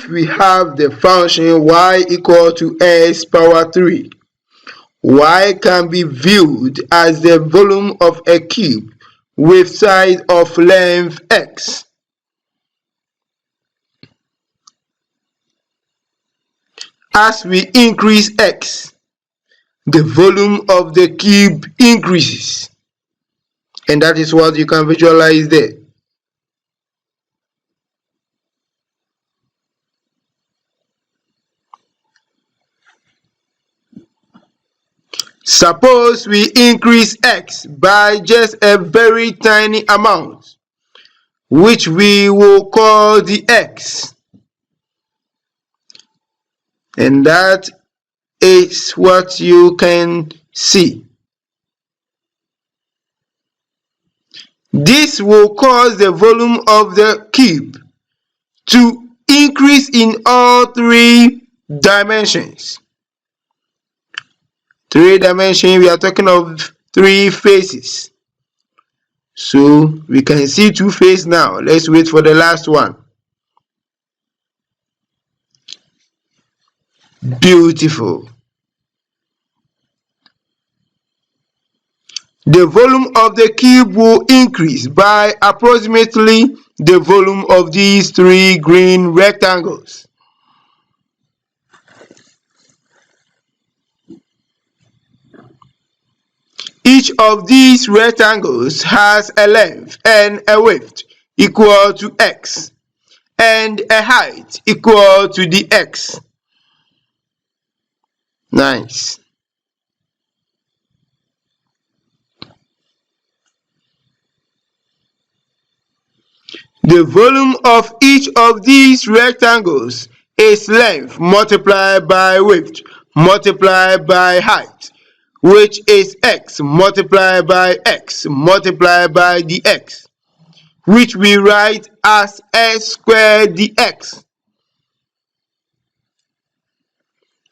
If we have the function y equal to x power 3, y can be viewed as the volume of a cube with side of length x. As we increase x, the volume of the cube increases, and that is what you can visualize there. Suppose we increase x by just a very tiny amount, which we will call the x, and that is what you can see. This will cause the volume of the cube to increase in all three dimensions. Three dimensions, we are talking of three faces. So we can see two faces now. Let's wait for the last one. Beautiful. The volume of the cube will increase by approximately the volume of these three green rectangles. Each of these rectangles has a length and a width equal to x and a height equal to the x. Nice. The volume of each of these rectangles is length multiplied by width multiplied by height, which is x multiplied by x multiplied by the x, which we write as s squared dx.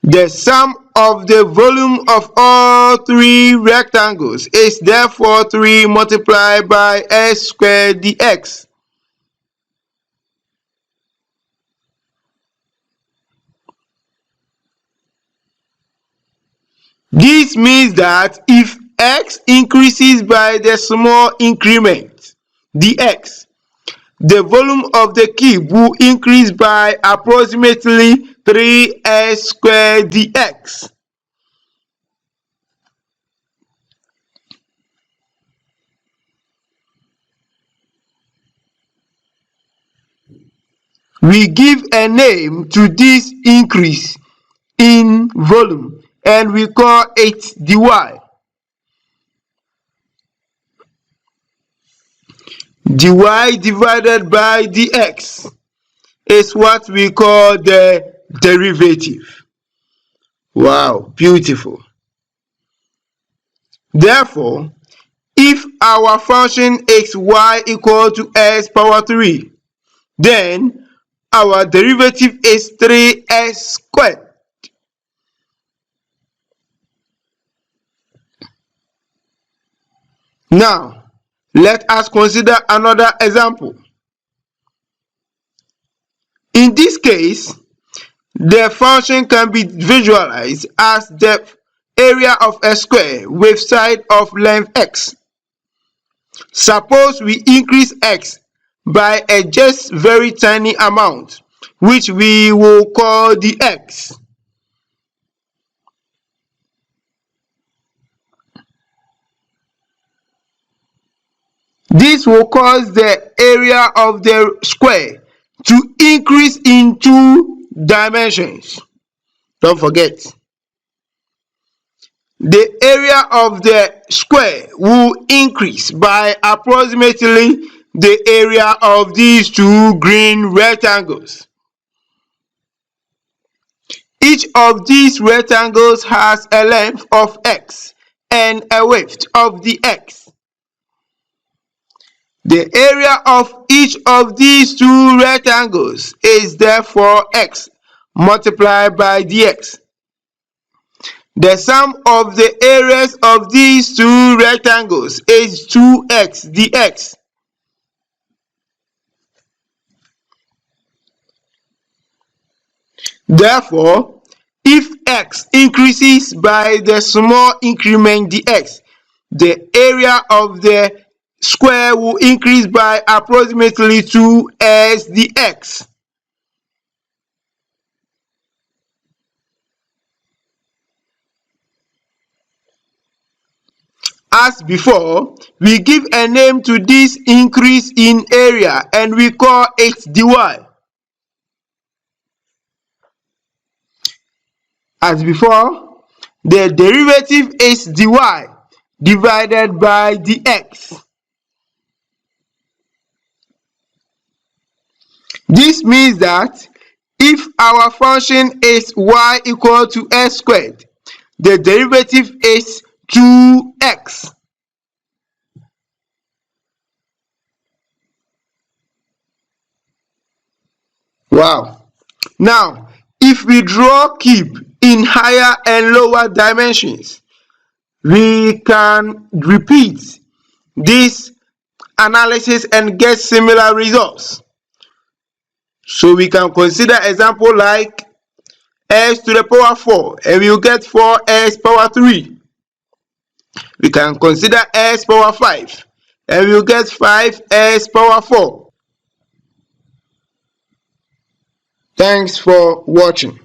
The sum of the volume of all three rectangles is therefore 3 multiplied by s squared dx. This means that if x increases by the small increment dx, the volume of the cube will increase by approximately 3s squared dx. We give a name to this increase in volume and we call it dy. dy divided by dx is what we call the derivative. Wow, beautiful. Therefore, if our function is y equal to x power 3, then our derivative is 3s squared. Now, let us consider another example. In this case, the function can be visualized as the area of a square with side of length x. Suppose we increase x by a just very tiny amount, which we will call the x. This will cause the area of the square to increase in 2 dimensions. Don't forget. The area of the square will increase by approximately the area of these 2 green rectangles. Each of these rectangles has a length of x and a width of the x. The area of each of these 2 rectangles is therefore x multiplied by dx. The sum of the areas of these 2 rectangles is 2x dx. Therefore, if x increases by the small increment dx, the area of the square will increase by approximately 2s dx. As before, we give a name to this increase in area and we call it dy. As before, the derivative is dy divided by dx. This means that if our function is y equal to x squared, the derivative is 2x. Wow. Now, if we draw cube in higher and lower dimensions, we can repeat this analysis and get similar results. So we can consider example like x to the power 4 and we will get 4x power 3. We can consider x power 5 and we will get 5x power 4. Thanks for watching.